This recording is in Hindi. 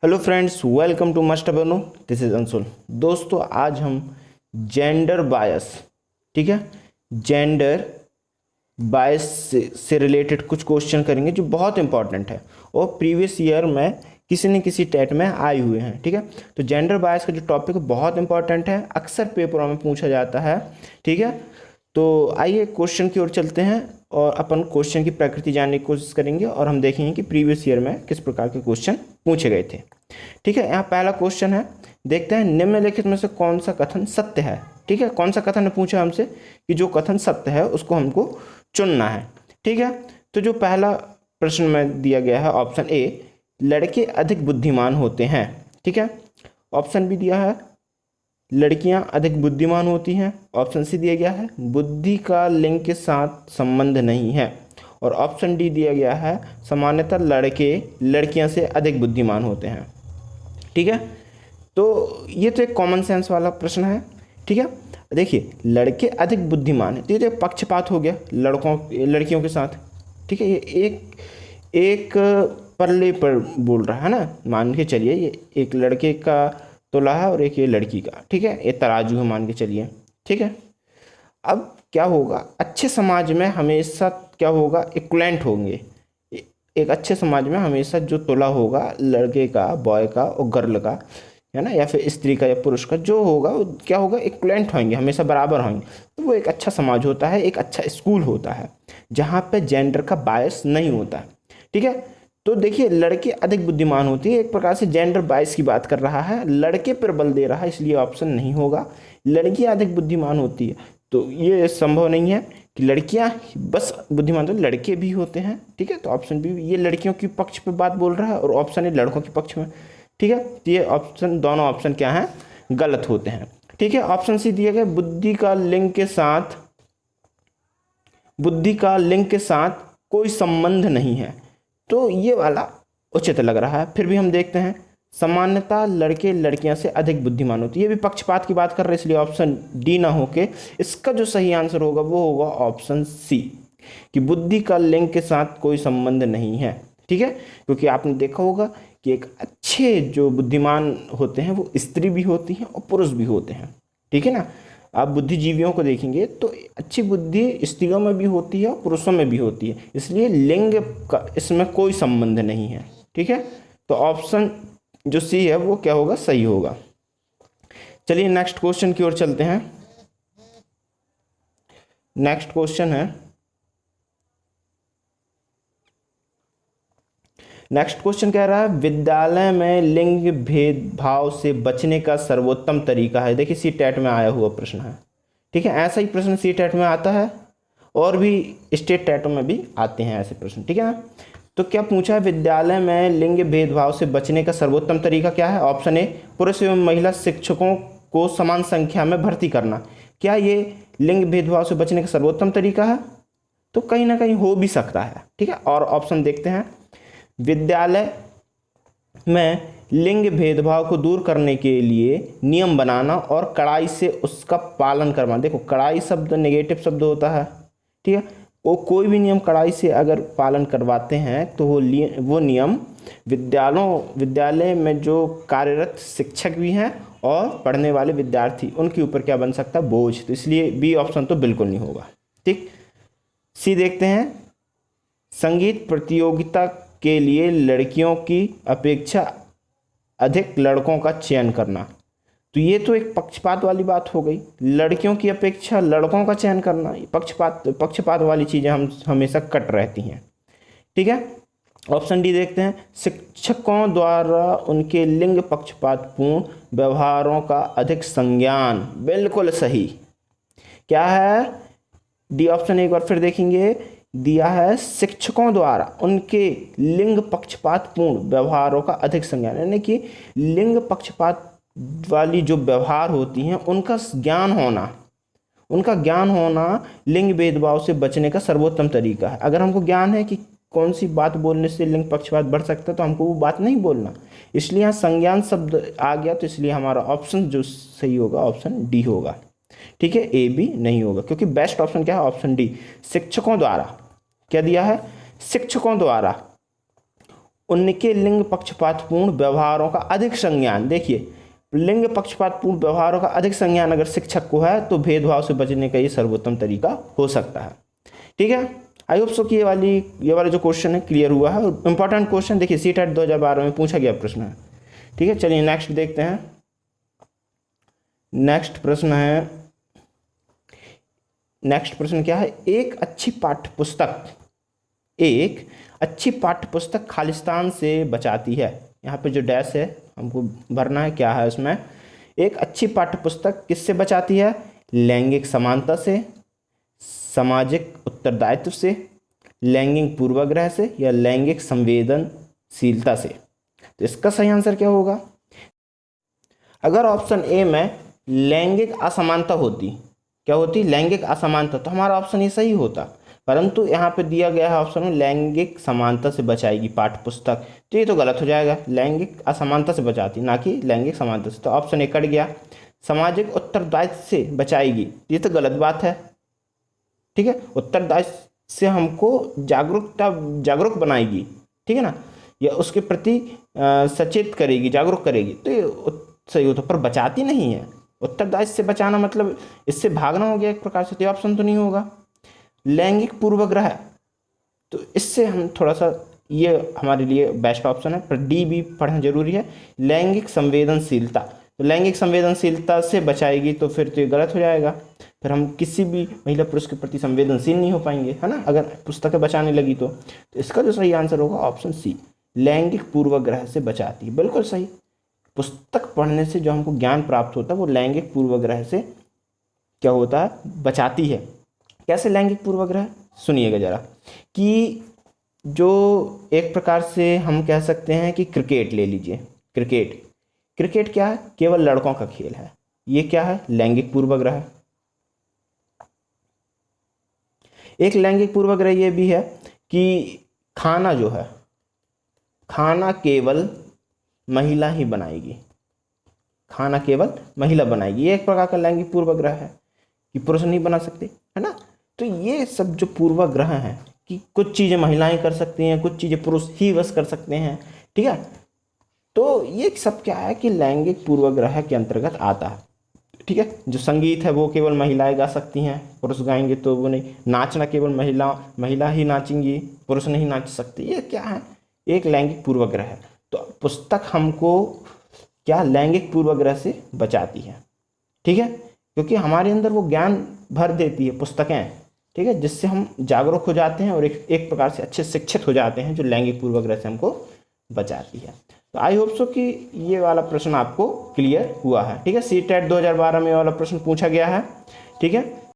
हेलो फ्रेंड्स, वेलकम टू मस्ट बनो। This is Anshul. दोस्तों, आज हम जेंडर बायस, ठीक है, जेंडर बायस से रिलेटेड कुछ क्वेश्चन करेंगे जो बहुत इंपॉर्टेंट है और प्रीवियस ईयर में किसी न किसी टेट में आए हुए हैं। ठीक है, तो जेंडर बायस का जो टॉपिक है बहुत इंपॉर्टेंट है, अक्सर पेपरों में पूछा जाता है। ठीक है, तो आइए क्वेश्चन की ओर चलते हैं और अपन क्वेश्चन की प्रकृति जानने की कोशिश करेंगे और हम देखेंगे कि प्रीवियस ईयर में किस प्रकार के क्वेश्चन पूछे गए थे। ठीक है, यहाँ पहला क्वेश्चन है, देखते हैं निम्नलिखित में से कौन सा कथन सत्य है। ठीक है, कौन सा कथन ने पूछा हमसे कि जो कथन सत्य है उसको हमको चुनना है। ठीक है, तो जो पहला प्रश्न में दिया गया है ऑप्शन ए, लड़के अधिक बुद्धिमान होते हैं। ठीक है, ऑप्शन बी दिया है लड़कियां अधिक बुद्धिमान होती हैं। ऑप्शन सी दिया गया है बुद्धि का लिंग के साथ संबंध नहीं है। और ऑप्शन डी दिया गया है सामान्यतः लड़के लड़कियां से अधिक बुद्धिमान होते हैं। ठीक है, तो ये तो एक कॉमन सेंस वाला प्रश्न है। ठीक है, देखिए लड़के अधिक बुद्धिमान है तो ये तो एक पक्षपात हो गया लड़कियों के साथ। ठीक है, ये एक एक पल्ले पर बोल रहा है ना, मान के चलिए ये एक लड़के का तोला है और एक ये लड़की का। ठीक है, ये तराजू है मान के चलिए। ठीक है, अब क्या होगा, अच्छे समाज में हमेशा क्या होगा, इक्वलेंट होंगे। एक अच्छे समाज में हमेशा जो तुला होगा लड़के का, बॉय का और गर्ल का, है ना, या फिर स्त्री का या पुरुष का जो होगा वो क्या होगा, इक्वलेंट होंगे, हमेशा बराबर होंगे। तो वो एक अच्छा समाज होता है, एक अच्छा स्कूल होता है जहाँ पे जेंडर का बायस नहीं होता है। ठीक है, तो देखिए लड़के अधिक बुद्धिमान होती है, एक प्रकार से जेंडर बायस की बात कर रहा है, लड़के पर बल दे रहा है, इसलिए ऑप्शन नहीं होगा। लड़कियां अधिक बुद्धिमान होती है तो ये संभव नहीं है कि लड़कियां बस बुद्धिमान, तो लड़के भी होते हैं। ठीक है, तो ऑप्शन बी ये लड़कियों के पक्ष पे बात बोल रहा है और ऑप्शन ए लड़कों के पक्ष में। ठीक है, तो ये ऑप्शन, दोनों ऑप्शन क्या हैं, गलत होते हैं। ठीक है, ऑप्शन सी दिया गया बुद्धि का लिंग के साथ कोई संबंध नहीं है, तो ये वाला उचित लग रहा है। फिर भी हम देखते हैं सामान्यतः लड़के लड़कियां से अधिक बुद्धिमान होती है, ये भी पक्षपात की बात कर रहे हैं, इसलिए ऑप्शन डी ना होके इसका जो सही आंसर होगा वो होगा ऑप्शन सी, कि बुद्धि का लिंग के साथ कोई संबंध नहीं है। ठीक है, क्योंकि आपने देखा होगा कि एक अच्छे जो बुद्धिमान होते हैं वो स्त्री भी होती हैं और पुरुष भी होते हैं। ठीक है ना, आप बुद्धिजीवियों को देखेंगे तो अच्छी बुद्धि स्त्रियों में भी होती है और पुरुषों में भी होती है, इसलिए लिंग का इसमें कोई संबंध नहीं है। ठीक है, तो ऑप्शन जो सी है वो क्या होगा, सही होगा। चलिए नेक्स्ट क्वेश्चन की ओर चलते हैं। नेक्स्ट क्वेश्चन है, नेक्स्ट क्वेश्चन कह रहा है विद्यालय में लिंग भेदभाव से बचने का सर्वोत्तम तरीका है। देखिए सी टेट में आया हुआ प्रश्न है। ठीक है, ऐसा ही प्रश्न सी टेट में आता है और भी स्टेट टेटों में भी आते हैं ऐसे प्रश्न। ठीक है ना, तो क्या पूछा है, विद्यालय में लिंग भेदभाव से बचने का सर्वोत्तम तरीका क्या है। ऑप्शन ए, पुरुष एवं महिला शिक्षकों को समान संख्या में भर्ती करना। क्या ये लिंग भेदभाव से बचने का सर्वोत्तम तरीका है? तो कहीं ना कहीं हो भी सकता है। ठीक है, और ऑप्शन देखते हैं, विद्यालय में लिंग भेदभाव को दूर करने के लिए नियम बनाना और कड़ाई से उसका पालन करवाना। देखो कड़ाई शब्द नेगेटिव शब्द होता है। ठीक है, वो कोई भी नियम कड़ाई से अगर पालन करवाते हैं तो वो नियम विद्यालय में जो कार्यरत शिक्षक भी हैं और पढ़ने वाले विद्यार्थी उनके ऊपर क्या बन सकता है, बोझ। तो इसलिए बी ऑप्शन तो बिल्कुल नहीं होगा। ठीक, सी देखते हैं, संगीत प्रतियोगिता के लिए लड़कियों की अपेक्षा अधिक लड़कों का चयन करना। तो ये तो एक पक्षपात वाली बात हो गई, लड़कियों की अपेक्षा लड़कों का चयन करना, पक्षपात वाली चीज़ें हम हमेशा कट रहती हैं। ठीक है, ऑप्शन डी देखते हैं, शिक्षकों द्वारा उनके लिंग पक्षपातपूर्ण व्यवहारों का अधिक संज्ञान। बिल्कुल सही, क्या है डी ऑप्शन, एक बार फिर देखेंगे, दिया है शिक्षकों द्वारा उनके लिंग पक्षपातपूर्ण व्यवहारों का अधिक संज्ञान, यानी कि लिंग पक्षपात वाली जो व्यवहार होती हैं उनका ज्ञान होना लिंग भेदभाव से बचने का सर्वोत्तम तरीका है। अगर हमको ज्ञान है कि कौन सी बात बोलने से लिंग पक्षपात बढ़ सकता है तो हमको वो बात नहीं बोलना, इसलिए यहाँ संज्ञान शब्द आ गया, तो इसलिए हमारा ऑप्शन जो सही होगा ऑप्शन डी होगा। ठीक है, ए बी नहीं होगा, क्योंकि बेस्ट ऑप्शन क्या है, ऑप्शन डी, शिक्षकों द्वारा। क्या दिया है, शिक्षकों द्वारा उनके लिंग पक्षपातपूर्ण व्यवहारों का अधिक संज्ञान। देखिए, लिंग पक्षपातपूर्ण व्यवहारों का अधिक संज्ञान अगर शिक्षक को है तो भेदभाव से बचने का ये सर्वोत्तम तरीका हो सकता है। ठीक है, आई होप सो कि ये वाला जो क्वेश्चन है क्लियर हुआ है। और इंपॉर्टेंट क्वेश्चन देखिए सीटेट 2012 में पूछा गया प्रश्न है। ठीक है, चलिए नेक्स्ट देखते हैं। नेक्स्ट प्रश्न क्या है? एक अच्छी पाठ्य पुस्तक खालिस्तान से बचाती है। यहाँ पे जो डैश है हमको भरना है, क्या है उसमें। एक अच्छी पाठ्य पुस्तक किससे बचाती है? लैंगिक समानता से, सामाजिक उत्तरदायित्व से, लैंगिक पूर्वाग्रह से, या लैंगिक संवेदनशीलता से। तो इसका सही आंसर क्या होगा? अगर ऑप्शन ए में लैंगिक असमानता होती, क्या होती? लैंगिक असमानता, तो हमारा ऑप्शन ये सही होता। परंतु यहाँ पे दिया गया है ऑप्शन में लैंगिक समानता से बचाएगी पाठ्य पुस्तक, तो ये तो गलत हो जाएगा। लैंगिक असमानता से बचाती, ना कि लैंगिक समानता से। तो ऑप्शन ए कट गया। सामाजिक उत्तरदायित्व से बचाएगी, ये तो गलत बात है। ठीक है, उत्तरदायित्व से हमको जागरूक बनाएगी, ठीक है ना, या उसके प्रति सचेत करेगी, जागरूक करेगी, तो ये सही होता। पर बचाती नहीं है। उत्तरदायित्व से बचाना मतलब इससे भागना हो गया एक प्रकार से, तो ऑप्शन तो नहीं होगा। लैंगिक पूर्वाग्रह, तो इससे हम थोड़ा सा, ये हमारे लिए बेस्ट ऑप्शन है, पर डी भी पढ़ना जरूरी है। लैंगिक संवेदनशीलता, तो लैंगिक संवेदनशीलता से बचाएगी, तो फिर तो ये गलत हो जाएगा। फिर हम किसी भी महिला पुरुष के प्रति संवेदनशील नहीं हो पाएंगे, है ना, अगर पुस्तकें बचाने लगी तो इसका जो सही आंसर होगा ऑप्शन सी, लैंगिक पूर्वाग्रह से बचाती है। बिल्कुल सही। पुस्तक पढ़ने से जो हमको ज्ञान प्राप्त होता है वो लैंगिक पूर्वाग्रह से क्या होता है? बचाती है। कैसे लैंगिक पूर्वाग्रह? सुनिएगा जरा, कि जो एक प्रकार से हम कह सकते हैं कि क्रिकेट ले लीजिए। क्रिकेट क्या है? केवल लड़कों का खेल है। ये क्या है? लैंगिक पूर्वाग्रह। एक लैंगिक पूर्वाग्रह ये भी है कि खाना जो है, खाना केवल महिला ही बनाएगी, खाना केवल महिला बनाएगी, ये एक प्रकार का लैंगिक पूर्वाग्रह है कि पुरुष नहीं बना सकते, है ना। तो ये सब जो पूर्वाग्रह हैं कि कुछ चीज़ें महिलाएं कर सकती हैं, कुछ चीज़ें पुरुष ही बस कर सकते हैं, ठीक है, तो ये सब क्या है कि लैंगिक पूर्वाग्रह के अंतर्गत आता है। ठीक है, जो संगीत है वो केवल महिलाएं गा सकती हैं, पुरुष गाएंगे तो वो नहीं। नाचना केवल महिला ही नाचेंगी, पुरुष नहीं नाच सकते, ये क्या है? एक लैंगिक पूर्वाग्रह है। तो पुस्तक हमको क्या लैंगिक पूर्वाग्रह से बचाती है, ठीक है, क्योंकि हमारे अंदर वो ज्ञान भर देती है पुस्तकें, ठीक है, जिससे हम जागरूक हो जाते हैं और एक प्रकार से अच्छे शिक्षित हो जाते हैं, जो लैंगिक पूर्वाग्रह से हमको बचाती है। तो आई होप सो कि ये वाला प्रश्न आपको क्लियर हुआ है। ठीक है, सीटेट 2012 में वाला प्रश्न पूछा गया है। ठीक है।